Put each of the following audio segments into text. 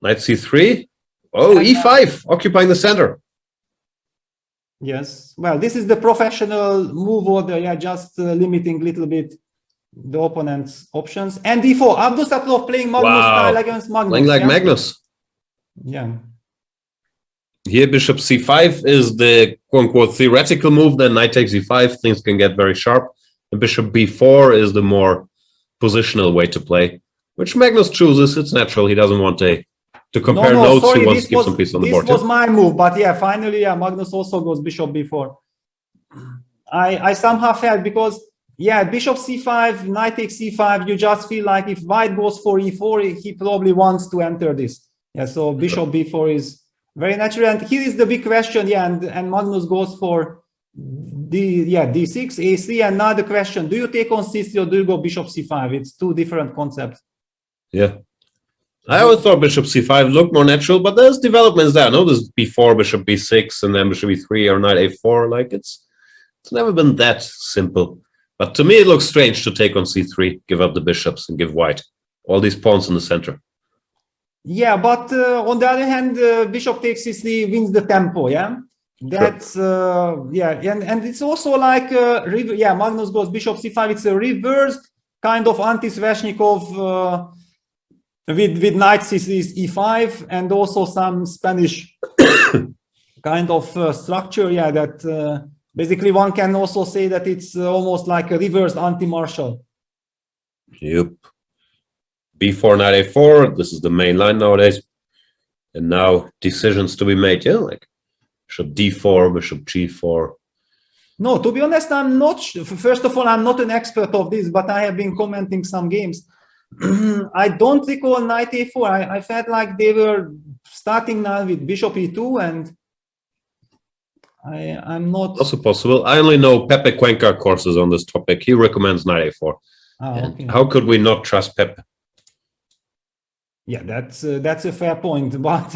Knight c3. Oh, e5, occupying the center. Yes. Well, this is the professional move order. Yeah, just limiting a little bit the opponent's options. And d4. Abdusattorov playing Magnus style against Magnus. Playing like Magnus. Yeah. Here, bishop c5 is the quote-unquote theoretical move. Then knight takes e5. Things can get very sharp. And bishop b4 is the more positional way to play, which Magnus chooses. It's natural. He doesn't want to compare notes. Sorry, he wants to keep some piece on the board. This was my move, but yeah, finally, yeah, Magnus also goes bishop b4. I somehow felt because, yeah, bishop c5, knight takes c5, you just feel like if white goes for e4, he probably wants to enter this. Yeah, so bishop b4 is very natural. And here is the big question, yeah, and Magnus goes for d6, a3, and now the question, do you take on c3 or do you go bishop c5? It's two different concepts. Yeah. I always thought bishop c5 looked more natural, but there's developments there. No, there's b4, bishop b6, and then bishop e3 or knight a4. Like it's never been that simple. But to me, it looks strange to take on c3, give up the bishops, and give white all these pawns in the center. Yeah, but on the other hand, bishop takes c3 wins the tempo. Yeah, that's sure. Yeah, and it's also like yeah, Magnus goes bishop c5. It's a reversed kind of anti-Sveshnikov. With knight c3 e5 and also some Spanish kind of structure, yeah, that basically one can also say that it's almost like a reversed anti-Marshall. Yep. b4, knight a4, this is the main line nowadays. And now decisions to be made, yeah, like bishop d4, bishop g4. No, to be honest, I'm not, first of all, I'm not an expert of this, but I have been commenting some games. I don't recall knight a4. I felt like they were starting now with bishop e2, and I'm not also possible. I only know Pepe Cuenca courses on this topic. He recommends knight a4. Okay. How could we not trust Pepe? Yeah, that's a fair point. But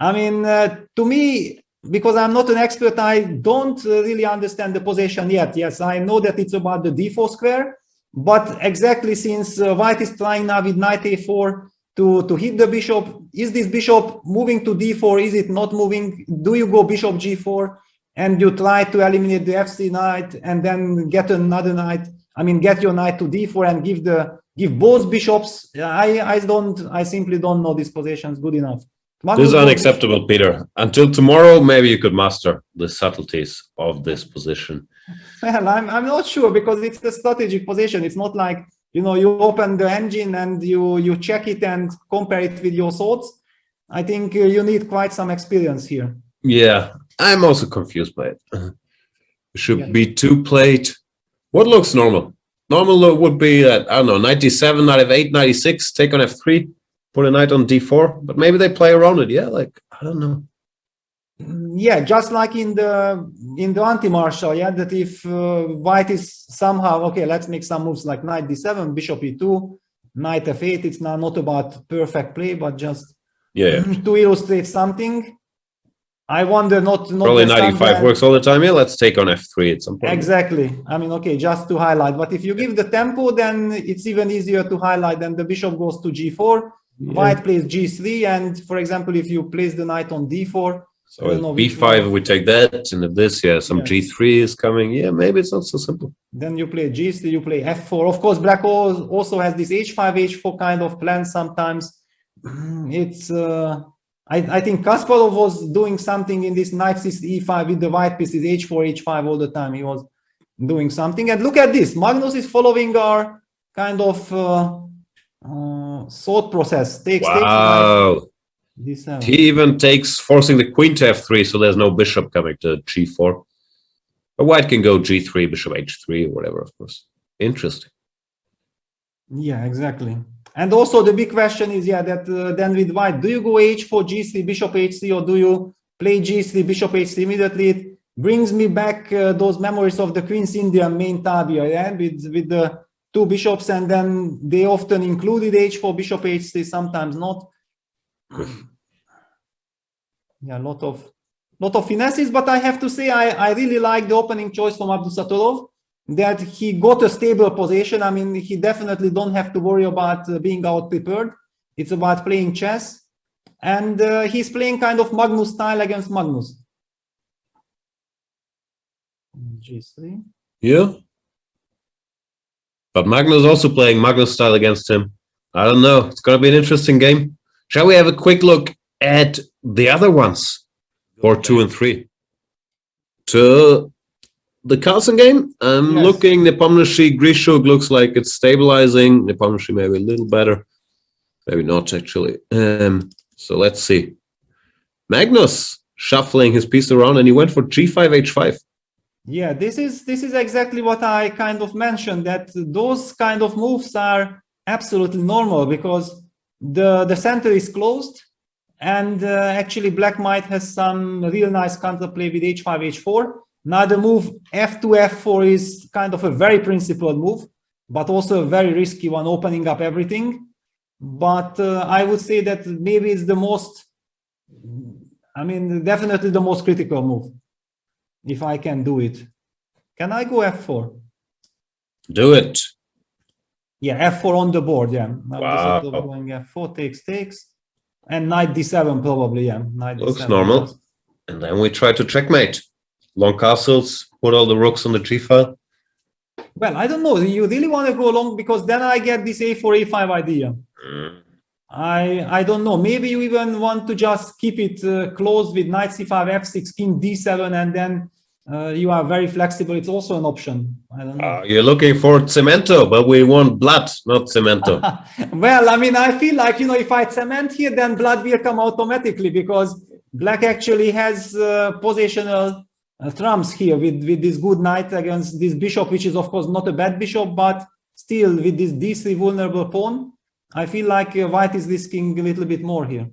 I mean, to me, because I'm not an expert, I don't really understand the position yet. Yes, I know that it's about the d4 square. But exactly since white is trying now with knight a4 to hit the bishop, is this bishop moving to d4? Is it not moving? Do you go bishop g4 and you try to eliminate the f3 knight and then get another knight? I mean, get your knight to d4 and give both bishops. I simply don't know these positions good enough. This is unacceptable, Peter. Until tomorrow, maybe you could master the subtleties of this position. Well, I'm not sure because it's a strategic position. It's not like, you know, you open the engine and you check it and compare it with your thoughts. I think you need quite some experience here. Yeah, I'm also confused by it. Bishop b2 played. What looks normal? Normal would be that, I don't know, knight d7, knight f8, knight e6, take on f3, put a knight on d4, but maybe they play around it. Yeah, like, I don't know. Yeah, just like in the anti-Marshall, yeah, that if white is somehow, okay, let's make some moves like knight d7, bishop e2, knight f8, it's not about perfect play, but just to illustrate something. I wonder not probably knight e5 works all the time. Yeah, let's take on f3 at some point. Exactly. I mean, okay, just to highlight, but if you give the tempo, then it's even easier to highlight. Then the bishop goes to g4, white plays g3, and for example, if you place the knight on d4, so b5 we take that, and if this, some g3 is coming, maybe it's not so simple. Then you play g3, you play f4. Of course, black also has this h5, h4 kind of plan sometimes. It's I think Kasparov was doing something in this knight c3 e5 with the white pieces h4, h5 all the time. He was doing something. And look at this. Magnus is following our kind of thought process. Takes he even takes forcing the queen to f3, so there's no bishop coming to g4. But white can go g3, bishop h3, or whatever, of course. Interesting. Yeah, exactly. And also the big question is, that then with white, do you go h4, g3, bishop h3, or do you play g3, bishop h3 immediately? It brings me back those memories of the Queen's Indian main tabia, with the two bishops, and then they often included h4, bishop h3, sometimes not. Yeah, a lot of lot of finesses, but I have to say I really like the opening choice from Abdusattorov, that he got a stable position. I mean, he definitely don't have to worry about being out prepared. It's about playing chess, and he's playing kind of Magnus style against Magnus. G3. Yeah. But Magnus also playing Magnus style against him. I don't know. It's going to be an interesting game. Shall we have a quick look at the other ones for 2 and 3? To the Carlsen game, I'm looking. Nepomniachtchi, Grishuk looks like it's stabilizing. Nepomniachtchi maybe a little better. Maybe not, actually. So let's see. Magnus shuffling his piece around, and he went for G5, H5. Yeah, this is exactly what I kind of mentioned, that those kind of moves are absolutely normal because the center is closed, and actually black might has some real nice counterplay with H5, H4. Now the move F2, F4 is kind of a very principled move, but also a very risky one, opening up everything. But I would say that maybe it's the most, I mean, definitely the most critical move, if I can do it. Can I go F4? Do it. Yeah, F4 on the board, yeah. Wow. Going F4, takes, and knight D7 probably, yeah. Knight Looks D7 normal. just. And then we try to checkmate. Long castles, put all the rooks on the G file. Well, I don't know. You really want to go long, because then I get this A4, A5 idea. I don't know. Maybe you even want to just keep it closed with knight C5, F6, king D7, and then you are very flexible. It's also an option. I don't know. You're looking for cemento, but we want blood, not cemento. Well, I mean, I feel like, you know, if I cement here, then blood will come automatically, because black actually has positional trumps here with this good knight against this bishop, which is of course not a bad bishop, but still with this D3 vulnerable pawn, I feel like white is risking a little bit more here.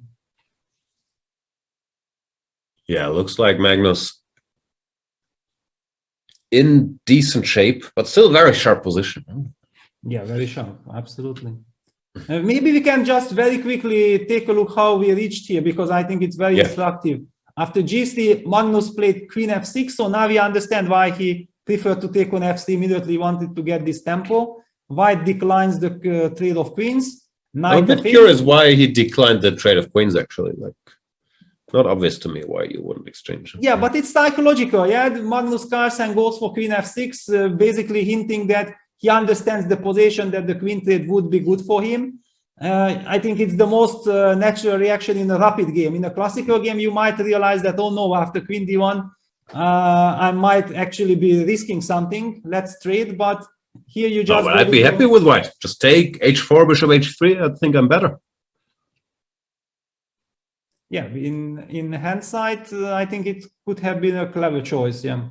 Yeah, looks like Magnus in decent shape, but still very sharp position. Yeah, very sharp, absolutely. Maybe we can just very quickly take a look how we reached here, because I think it's very instructive. After G3, Magnus played queen F6, so now we understand why he preferred to take on F3 immediately, wanted to get this tempo. White declines the trade of queens. I'm a bit curious why he declined the trade of queens, actually. Like, not obvious to me why you wouldn't exchange. Yeah, but it's psychological. Yeah, Magnus Carlsen goes for queen F6, basically hinting that he understands the position, that the queen trade would be good for him. I think it's the most natural reaction in a rapid game. In a classical game, you might realize that, oh no, after queen D1, I might actually be risking something. Let's trade. But here you just... I'd be happy with white. Just take H4, bishop H3. I think I'm better. Yeah, in hindsight, I think it could have been a clever choice. Yeah,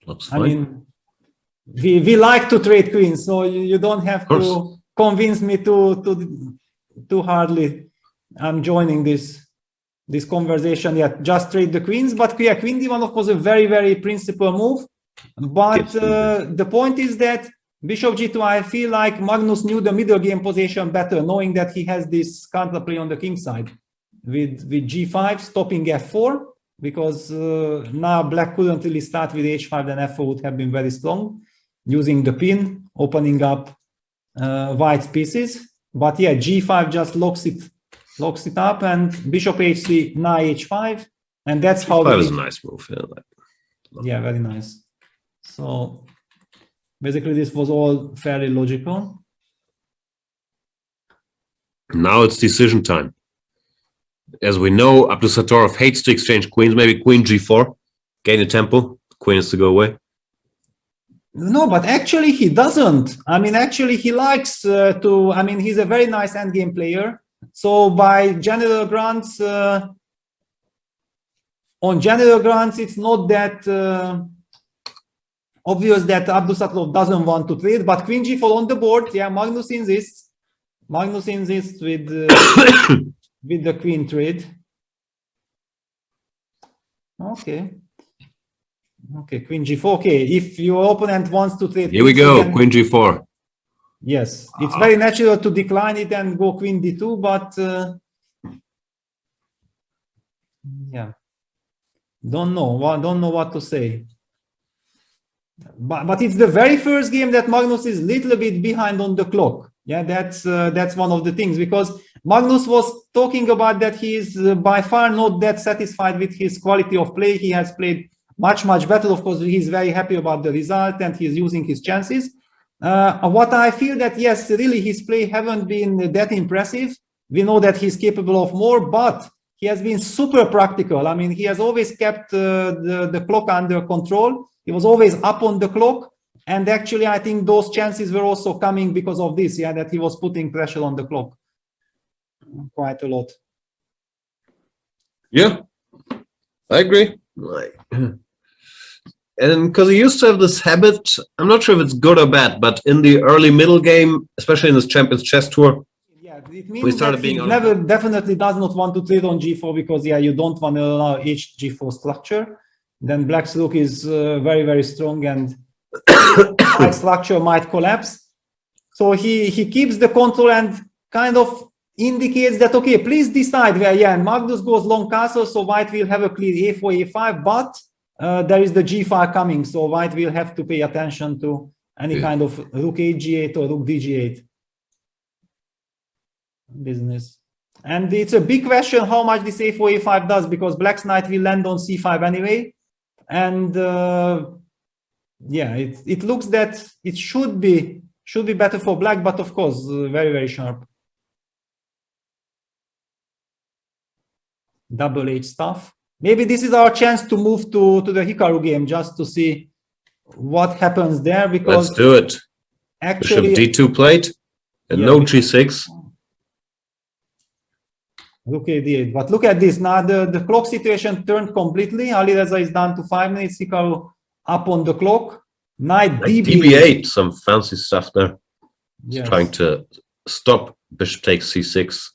looks fine. I mean, we like to trade queens, so you don't have to convince me too hardly. I'm joining this conversation. Yeah, just trade the queens. But yeah, queen D1, of course, a very, very principal move. But the point is that bishop G2, I feel like Magnus knew the middle game position better, knowing that he has this counterplay on the king side with G5, stopping F4, because now black couldn't really start with H5, then F4 would have been very strong, using the pin, opening up white's pieces. But yeah, G5 just locks it up, and bishop H3, now H5, and that's how... That was a nice move. Yeah, very nice. So basically this was all fairly logical. Now it's decision time. As we know, Abdusattorov hates to exchange queens. Maybe queen G4, gain a tempo. Queen has to go away. No, but actually he doesn't. I mean, actually he likes to... I mean, he's a very nice endgame player. So by general grants, on general grants, it's not that obvious that Abdusattorov doesn't want to trade. But queen G4 on the board, yeah, Magnus insists. Magnus insists with... with the queen trade. Okay, queen G4. Okay, if your opponent wants to trade, here we go, queen G4. Yes, it's very natural to decline it and go queen D2, but yeah, Don't know what to say. But it's the very first game that Magnus is a little bit behind on the clock. Yeah, that's one of the things, because Magnus was talking about that he is by far not that satisfied with his quality of play. He has played much better. Of course, he's very happy about the result and he's using his chances. What I feel that, yes, really his play haven't been that impressive. We know that he's capable of more, but he has been super practical. I mean, he has always kept the clock under control. He was always up on the clock. And actually, I think those chances were also coming because of this, yeah, that he was putting pressure on the clock quite a lot. Yeah, I agree. And because he used to have this habit, I'm not sure if it's good or bad, but in the early middle game, especially in this Champions Chess Tour, yeah, it means that he definitely does not want to trade on g4, because yeah, you don't want to allow h-g4 structure. Then black's rook is very strong, and white structure might collapse. So he keeps the control and kind of indicates that, okay, please decide where, yeah, and Magnus goes long castle, so white will have a clear a4, a5, but there is the g5 coming, so white will have to pay attention to any kind of rook h8 or rook dg8 business. And it's a big question how much this a4, a5 does, because black's knight will land on c5 anyway. And yeah, it looks that it should be better for black, but of course, very sharp. Double H stuff. Maybe this is our chance to move to the Hikaru game, just to see what happens there, because let's do it. Actually, Bishop d2 played, and yeah, no g6. Rook d8. But look at this. Now the clock situation turned completely. Alireza is down to 5 minutes. Hikaru up on the clock. Knight db8. Some fancy stuff there. Yes. Trying to stop bishop takes c6.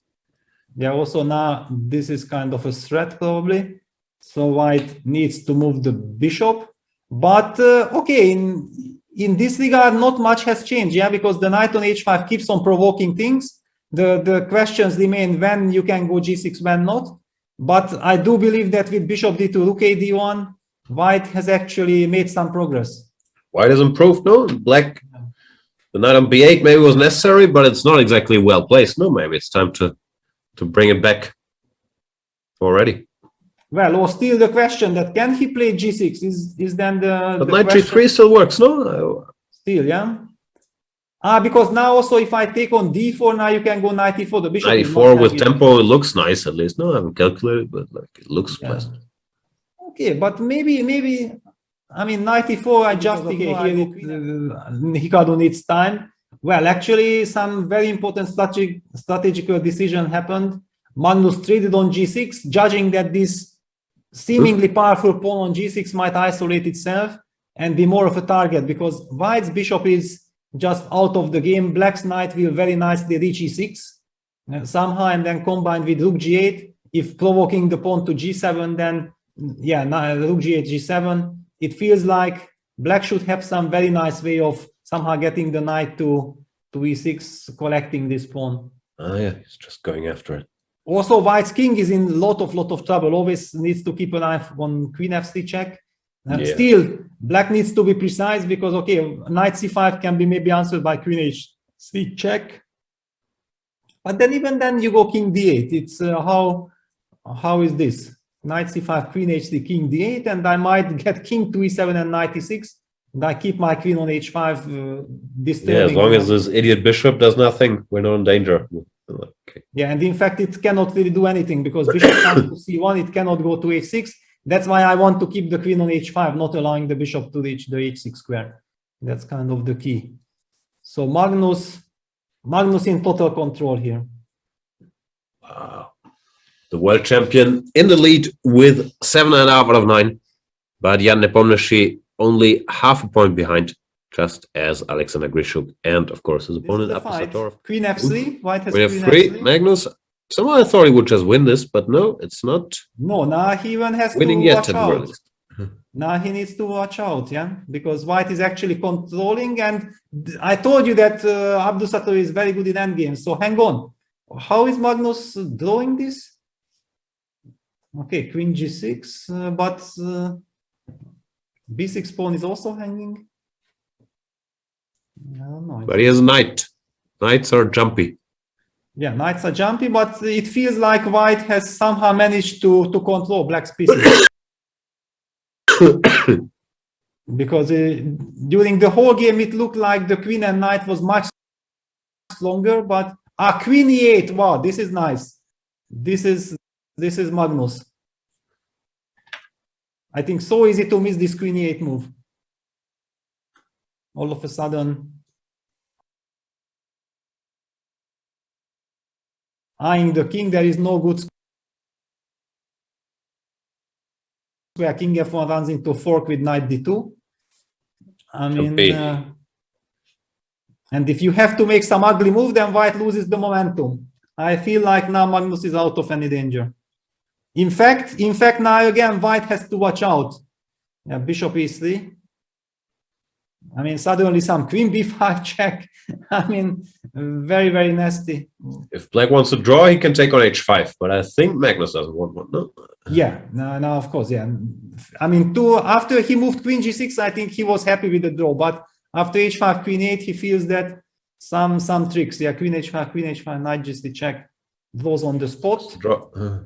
Yeah, also now this is kind of a threat probably. So white needs to move the bishop. But okay, in this regard, not much has changed, yeah, because the knight on h5 keeps on provoking things. The questions remain when you can go g6, when not. But I do believe that with bishop d2, rook a d1, white has actually made some progress. White has improved, no? Black, the knight on b8 maybe was necessary, but it's not exactly well placed. No, maybe it's time to bring it back already. Well, or still the question that can he play g6 is then the but knight g3 still works, no? Still, yeah. Because now also if I take on d4, now you can go knight e4. The bishop knight e4 with tempo, it looks nice at least. No, I haven't calculated, but like it looks pleasant. Okay, but maybe I mean knight e4. I just think here Hikaru needs time. Well, actually, some very important strategical decision happened. Magnus traded on g6, judging that this seemingly powerful pawn on g6 might isolate itself and be more of a target, because white's bishop is just out of the game. Black's knight will very nicely reach e6 somehow, and then combined with rook g8, if provoking the pawn to g7, then yeah, rook g8, g7. It feels like black should have some very nice way of somehow getting the knight to e6, collecting this pawn. Oh yeah, he's just going after it. Also, white's king is in lot of trouble. Always needs to keep an eye on queen f3 check. Still, black needs to be precise, because okay, knight c5 can be maybe answered by queen h3 check. But then even then you go king d8. It's how is this? Knight c5, queen h3, king d8, and I might get king to e7 and knight e6. And I keep my queen on h5 disturbing. Yeah, as long as this idiot bishop does nothing, we're not in danger. Okay. Yeah, and in fact, it cannot really do anything, because bishop comes to c1, it cannot go to h6. That's why I want to keep the queen on h5, not allowing the bishop to reach the h6 square. That's kind of the key. So Magnus in total control here. Wow. The world champion in the lead with 7.5 out of 9. But Jan Nepomniachtchi only half a point behind, just as Alexander Grishuk and, of course, his opponent, Abdusattorov. Queen f3, white has queen f3. Magnus, somehow I thought he would just win this, but no, it's not. No, now he even has winning to yet watch out. Now he needs to watch out, yeah, because white is actually controlling. And I told you that Abdusattorov is very good in endgames, so hang on. How is Magnus drawing this? Okay, queen g6, but b6 pawn is also hanging. I don't know. But he has a knight. Knights are jumpy. Yeah, knights are jumpy, but it feels like white has somehow managed to control black's pieces. Because during the whole game, it looked like the queen and knight was much longer, but queen e8. Wow, this is nice. This is Magnus. I think so easy to miss this queen e8 move. All of a sudden, eyeing the king, there is no good square. King f1 runs into a fork with knight d2. I mean, and if you have to make some ugly move, then white loses the momentum. I feel like now Magnus is out of any danger. In fact, now again, white has to watch out. Yeah, bishop e3. I mean, suddenly some queen b5 check. I mean, very, very nasty. If black wants to draw, he can take on h5, but I think Magnus doesn't want one, no? Yeah, no, of course, yeah. I mean, after he moved queen g6, I think he was happy with the draw, but after h5, queen 8, he feels that some tricks. Yeah, queen h5, knight g3 check, draws on the spot. Draw.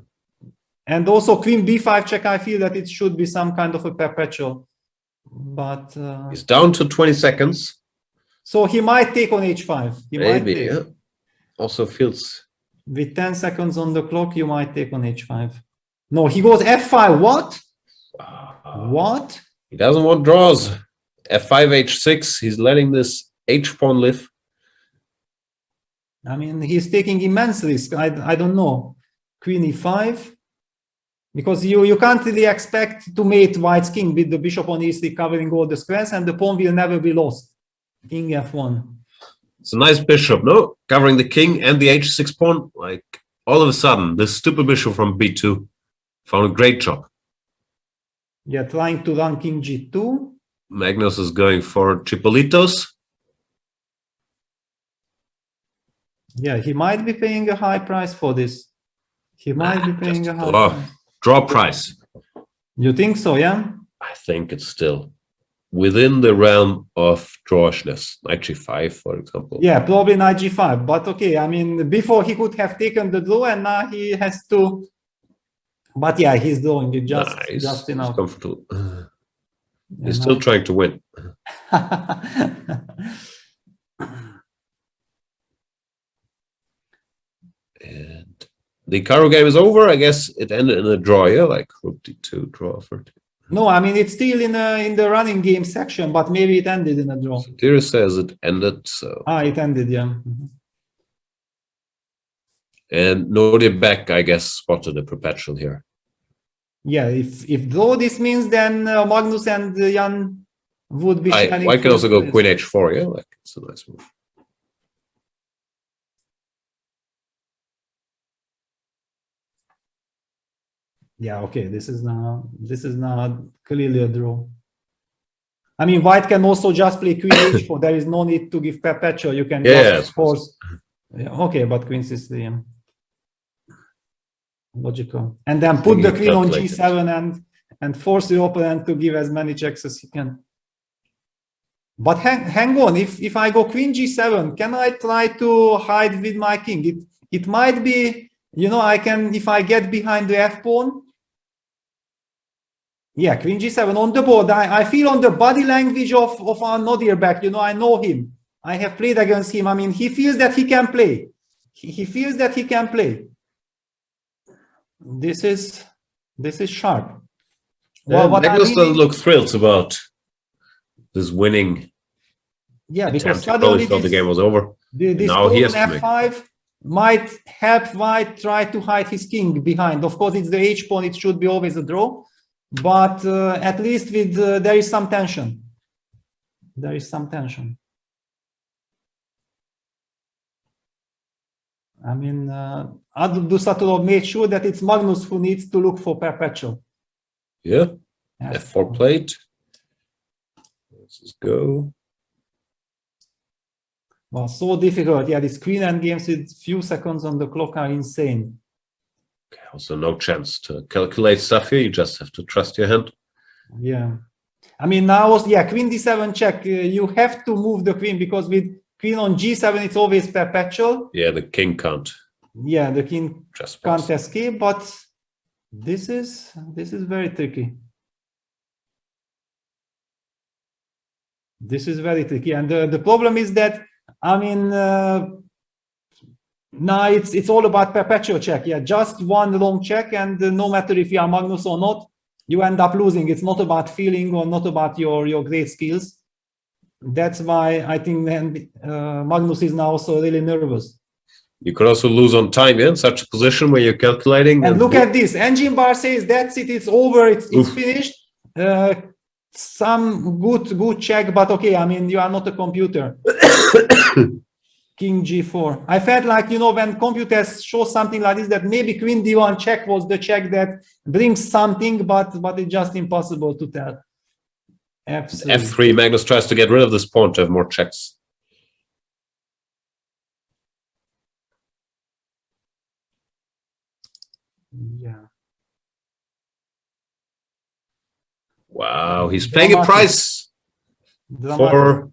And also queen b5 check, I feel that it should be some kind of a perpetual. But he's down to 20 seconds. So he might take on h5. Maybe, yeah. Also feels... With 10 seconds on the clock, you might take on h5. No, he goes f5. What? What? He doesn't want draws. f5, h6. He's letting this h-pawn live. I mean, he's taking immense risk. I don't know. Queen e5. Because you can't really expect to mate white's king with the bishop on e3 covering all the squares, and the pawn will never be lost. King f1. It's a nice bishop, no? Covering the king and the h6 pawn. Like, all of a sudden, this stupid bishop from b2 found a great job. Yeah, trying to run king g2. Magnus is going for Tripolitos. Yeah, he might be paying a high price for this. He might be paying a high price. Draw price. You think so, yeah? I think it's still within the realm of drawishness. Knight g5, for example. Yeah, probably knight g5. But okay, I mean, before he could have taken the draw, and now he has to. But yeah, he's drawing it just enough. He's comfortable. He's still trying to win. And the Caro game is over. I guess it ended in a draw, yeah, like rook d2, draw for two. No, I mean, it's still in the running game section, but maybe it ended in a draw. So Tira says it ended, so. It ended, yeah. And Nodirbek, I guess, spotted a perpetual here. Yeah, if draw this means, then Magnus and Jan would be shining. White can also go queen h4, yeah, like it's a nice move. Yeah, okay, this is now clearly a draw. I mean, white can also just play queen h4. There is no need to give perpetual. You can just force. Yeah, okay, but queen c3. Logical. And then put the queen on g7 and force the opponent to give as many checks as he can. But hang on, if I go queen g7, can I try to hide with my king? It might be, you know, I can, if I get behind the f pawn. Yeah, queen g7 on the board. I feel on the body language of our Nodirbek, you know, I know him. I have played against him. I mean, he feels that he can play. He feels that he can play. This is sharp. Well, Magnus doesn't look thrilled about this winning. Yeah, because suddenly he thought the game was over. Now he has to f5 might help white try to hide his king behind. Of course, it's the h pawn. It should be always a draw, but at least with there is some tension. There is some tension. I mean, Abdusattorov made sure that it's Magnus who needs to look for perpetual. Yeah, f4 played. Let's just go. Well, so difficult. Yeah, these queen end games with few seconds on the clock are insane. Okay, also no chance to calculate stuff here. You just have to trust your hand. Yeah. I mean, now, yeah, queen d7 check. You have to move the queen because with queen on g7, it's always perpetual. Yeah, the king can't. Yeah, the king Just can't escape, but this is very tricky. This is very tricky, and the problem is that, I mean, now it's all about perpetual check. Yeah, just one long check, and no matter if you are Magnus or not, you end up losing. It's not about feeling or not about your great skills. That's why I think Magnus is now also really nervous. You could also lose on time, yeah, in such a position where you're calculating. And look at this. Engine bar says that's it. It's over. It's finished. Some good check, but okay. I mean, you are not a computer. King g4. I felt like, you know, when computers show something like this, that maybe queen d1 check was the check that brings something, but it's just impossible to tell. F3. Magnus tries to get rid of this pawn to have more checks. Yeah. Wow, he's paying a price for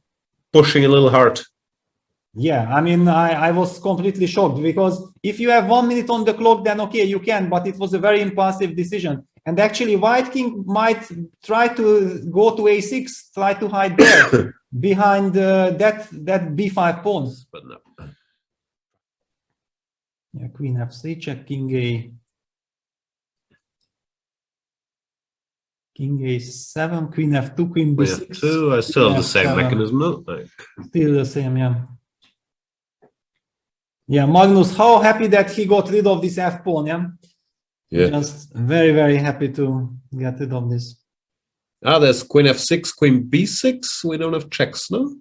pushing a little hard. Yeah, I mean, I was completely shocked because if you have 1 minute on the clock, then okay, you can, but it was a very impulsive decision. And actually, white king might try to go to a6, try to hide there behind that b5 pawn. But no. Yeah, queen f3, check, king a7, queen f2, queen b6. F2, I still have the same mechanism, no? Like, still the same, yeah. Yeah, Magnus, how happy that he got rid of this f pawn, yeah? Yeah. Just very, very happy to get rid of this. Ah, there's queen f6, queen b6. We don't have checks, no?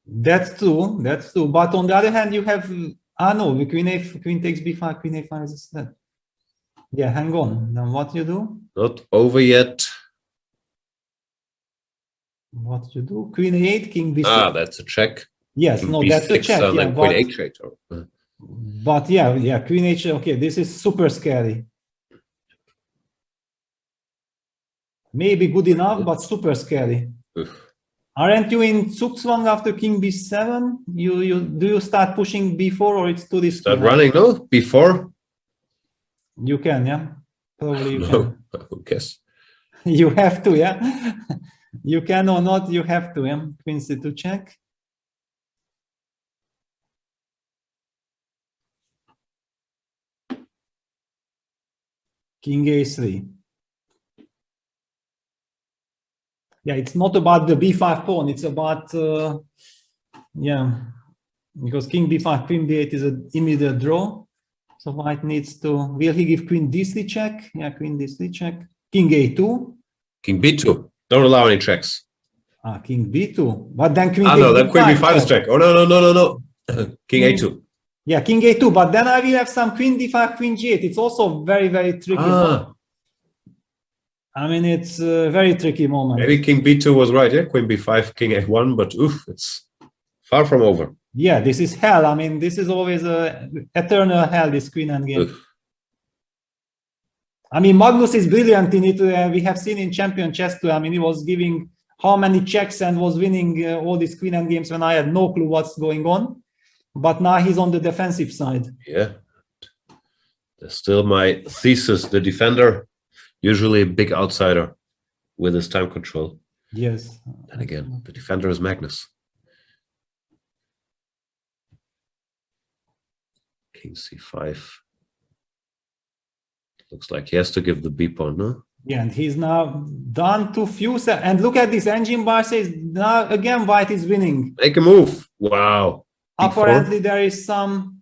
That's true, that's true. But on the other hand, you have no, the queen takes b5, queen a5 is instead. Yeah, hang on. Then what you do? Not over yet. What you do? Queen a8, king b6. Ah, that's a check. Yes, King no, b6, that's a check. Yeah, then queen h8. But yeah, queen h8. Okay, this is super scary. Maybe good enough, but super scary. Oof. Aren't you in Zugzwang after king b7? Do you start pushing b4 or it's too risky? Start running, no? B4? You can, yeah. Probably you No, can. I guess. You have to, yeah. You can or not, you have to, yeah. Queen c2 check. King a3. Yeah, it's not about the b5 pawn. It's about, yeah, because king b5, queen b8 is an immediate draw. So white needs to, will he give queen d3 check? Yeah, queen d3 check. King a2. King b2. Don't allow any checks. Ah, king b2. But then queen no, then queen b5 is check. Oh, no. King a2. Yeah, king a2. But then I will have some queen d5, queen g8. It's also very, very tricky. Ah. I mean, it's a very tricky moment. Maybe king b2 was right, yeah? Queen b5, king a1, but oof, it's far from over. Yeah, this is hell. I mean, this is always a eternal hell, this queen endgame. Oof. I mean, Magnus is brilliant in it. We have seen in champion chess too. I mean, he was giving how many checks and was winning all these queen endgames when I had no clue what's going on. But now he's on the defensive side. Yeah. There's still my thesis, the defender, usually a big outsider with his time control. Yes. And again, the defender is Magnus. King c5. Looks like he has to give the b pawn, no? Yeah, and he's now done to few. And look at this. Engine bar says now again white is winning. Make a move. Wow. Apparently there is some.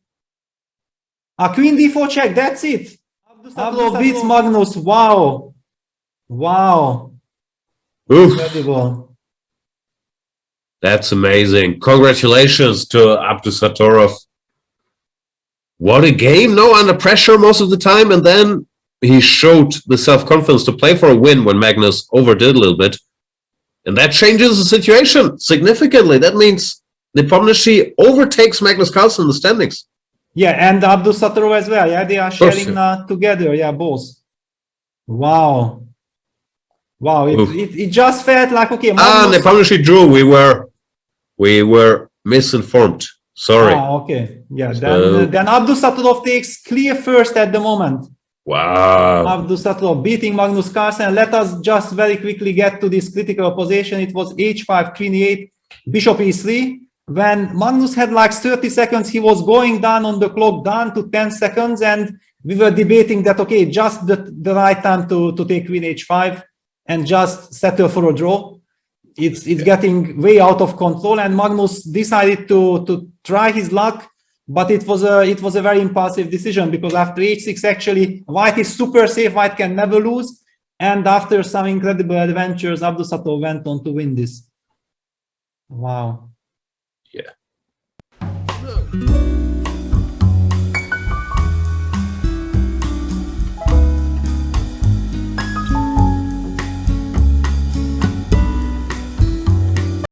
A queen d4 check. That's it. Abdusattorov beats Magnus. Wow. Wow. Oof. Incredible. That's amazing. Congratulations to Abdusattorov. What a game. No, under pressure most of the time. And then he showed the self-confidence to play for a win when Magnus overdid a little bit. And that changes the situation significantly. That means Nepomniachtchi overtakes Magnus Carlsen in the standings. Yeah, and Abdusattorov as well. Yeah, they are course, sharing together. Yeah, both. Wow. Wow, Oof. it just felt like, okay, Magnus... Nepomniachtchi drew. We were misinformed. Sorry. Okay. Yeah, So- then Abdusattorov takes clear first at the moment. Wow. Abdusattorov beating Magnus Carlsen. Let us just very quickly get to this critical position. It was h5, queen e8, bishop e3. When Magnus had like 30 seconds, he was going down on the clock, down to 10 seconds, and we were debating that, okay, just the right time to take queen h5 and just settle for a draw. It's getting way out of control, and Magnus decided to try his luck, but it was a very impulsive decision, because after h6, actually, white is super safe, white can never lose, and after some incredible adventures, Abdusattorov went on to win this. Wow. Yeah.